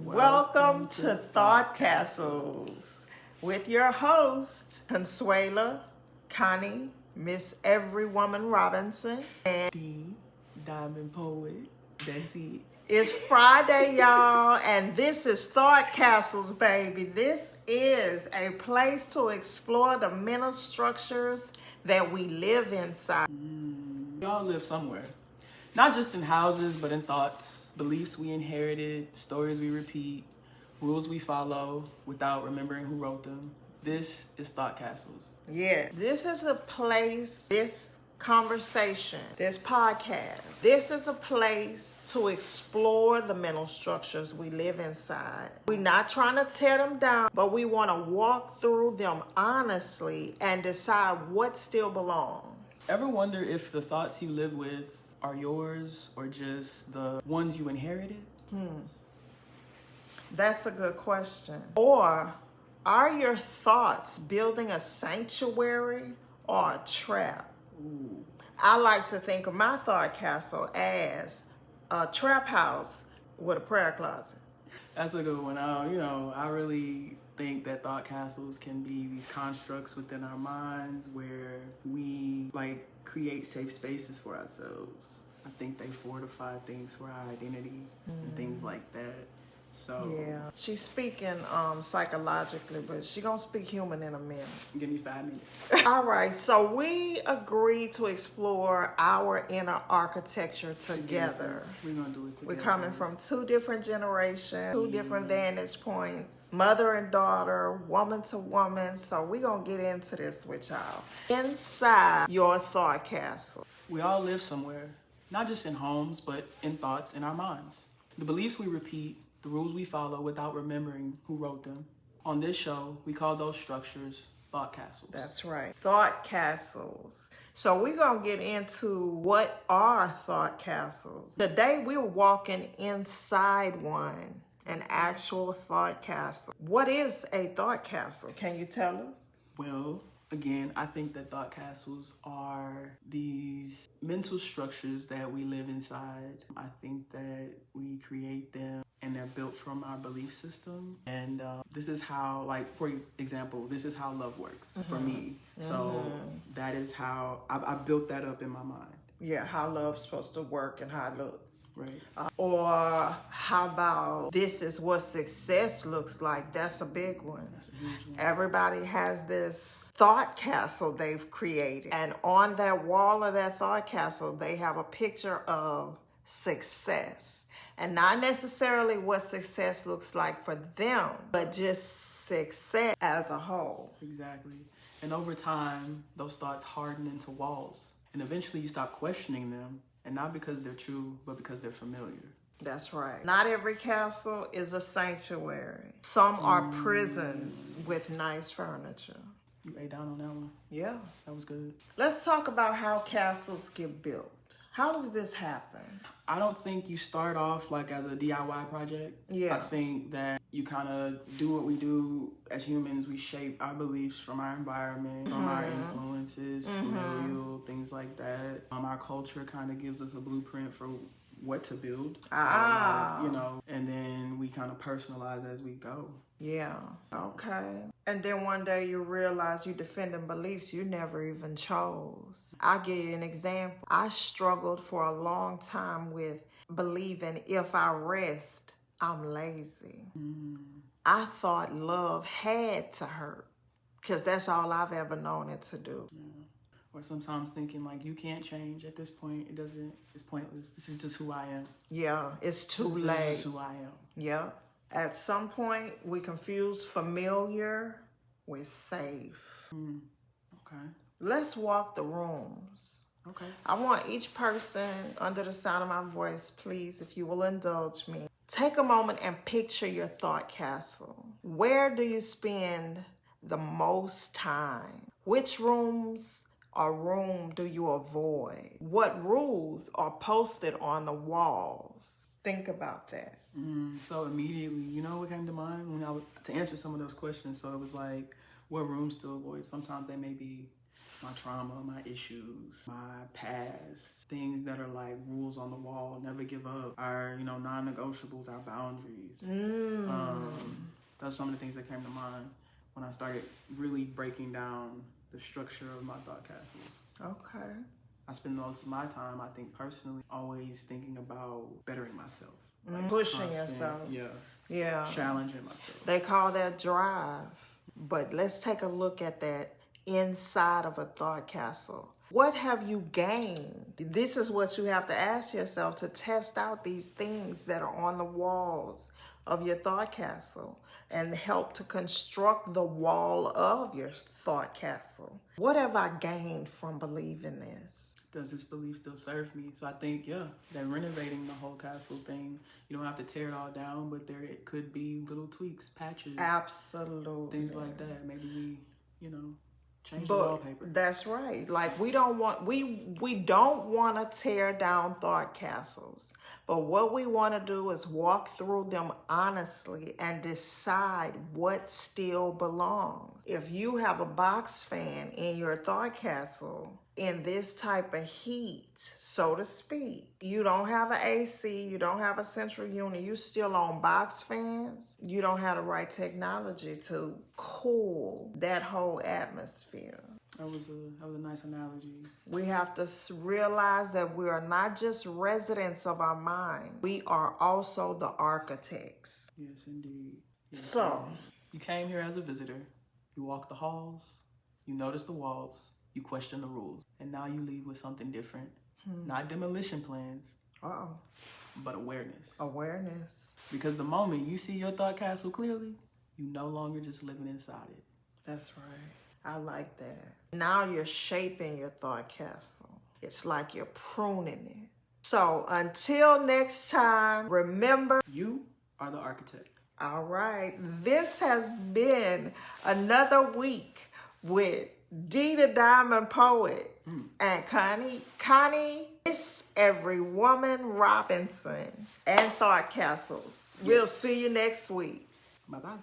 Welcome to Thought Castles with your hosts, Consuela, Connie, Miss Every Woman Robinson, and D, Diamond Poet. That's it. It's Friday, y'all, and this is Thought Castles, baby. This is a place to explore the mental structures that we live inside. We all live somewhere. Not just in houses, but in thoughts, beliefs we inherited, stories we repeat, rules we follow without remembering who wrote them. This is Thought Castles. Yeah, this is a place, this conversation, this podcast, this is a place to explore the mental structures we live inside. We're not trying to tear them down, but we want to walk through them honestly and decide what still belongs. Ever wonder if the thoughts you live with are yours or just the ones you inherited? That's a good question. Or are your thoughts building a sanctuary or a trap? Ooh. I like to think of my thought castle as a trap house with a prayer closet. That's a good one. I really think that thought castles can be these constructs within our minds where we create safe spaces for ourselves. I think they fortify things for our identity and things like that. So Yeah, she's speaking psychologically, but she gonna speak human in a minute. give me 5 minutes. All right, so we agreed to explore our inner architecture together. We're gonna do it together. We're coming from two different generations, two different vantage points, mother and daughter, woman to woman. So we're gonna get into this with y'all. Inside your thought castle. We all live somewhere, not just in homes, but in thoughts in our minds. The beliefs we repeat, the rules we follow without remembering who wrote them. On this show, we call those structures thought castles. That's right. Thought castles. So we're going to get into what are thought castles. Today we're walking inside one, an actual thought castle. What is a thought castle? Can you tell us? Well, again, I think that thought castles are these mental structures that we live inside. I think that we create them and they're built from our belief system. And this is how, for example, this is how love works for me. So that is how I built that up in my mind. Yeah, how love's supposed to work and how it looks. Right. Or how about this is what success looks like? That's a big one. That's a huge one. Everybody has this thought castle they've created. And on that wall of that thought castle, they have a picture of success. And not necessarily what success looks like for them, but just success as a whole. Exactly. And over time, those thoughts harden into walls. And eventually you stop questioning them. And not because they're true, but because they're familiar. That's right. Not every castle is a sanctuary. Some are prisons with nice furniture. You ate down on that one. Yeah. That was good. Let's talk about how castles get built. How does this happen? I don't think you start off as a DIY project. Yeah. I think that you kind of do what we do as humans. We shape our beliefs from our environment, from our influences, familial, things like that. Our culture kind of gives us a blueprint for what to build. And then we kind of personalize as we go. Yeah. Okay. And then one day you realize you're defending beliefs you never even chose. I'll give you an example. I struggled for a long time with believing if I rest, I'm lazy. I thought love had to hurt because that's all I've ever known it to do. Yeah. Or sometimes thinking you can't change at this point. It's pointless. This is just who I am. Yeah, it's too late. This is who I am. Yeah. At some point, we confuse familiar with safe. Okay. Let's walk the rooms. Okay. I want each person under the sound of my voice, please, if you will indulge me, take a moment and picture your thought castle. Where do you spend the most time? Which rooms or room do you avoid? What rules are posted on the walls? Think about that. So immediately, you know what came to mind when to answer some of those questions? So it was what rooms to avoid? Sometimes they may be my trauma, my issues, my past, things that are like rules on the wall, never give up, our, non-negotiables, our boundaries. Those are some of the things that came to mind when I started really breaking down the structure of my thought castles. Okay. I spend most of my time, I think personally, always thinking about bettering myself. Pushing constant, yourself. Yeah. Challenging myself. They call that drive. But let's take a look at that inside of a thought castle. What have you gained? This is what you have to ask yourself to test out these things that are on the walls of your thought castle and help to construct the wall of your thought castle. What have I gained from believing this? Does this belief still serve me? So I think, that renovating the whole castle thing, you don't have to tear it all down, but there it could be little tweaks, patches. Absolutely. Things like that. Maybe we, change the wallpaper. That's right. Like we don't want to tear down thought castles. But what we want to do is walk through them honestly and decide what still belongs. If you have a box fan in your thought castle in this type of heat, so to speak, you don't have an AC, you don't have a central unit, you still on box fans, you don't have the right technology to cool that whole atmosphere. That was a nice analogy. We have to realize that we are not just residents of our mind. We are also the architects. Yes, indeed. Yes. So, you came here as a visitor. You walked the halls. You noticed the walls. You question the rules. And now you leave with something different. Not demolition plans, but awareness. Awareness. Because the moment you see your thought castle clearly, you no longer just living inside it. That's right. I like that. Now you're shaping your thought castle. It's like you're pruning it. So until next time, remember, you are the architect. All right. This has been another week with D the Diamond Poet and Connie Miss Every Woman Robinson and Thought Castles. Yes. We'll see you next week. Bye-bye.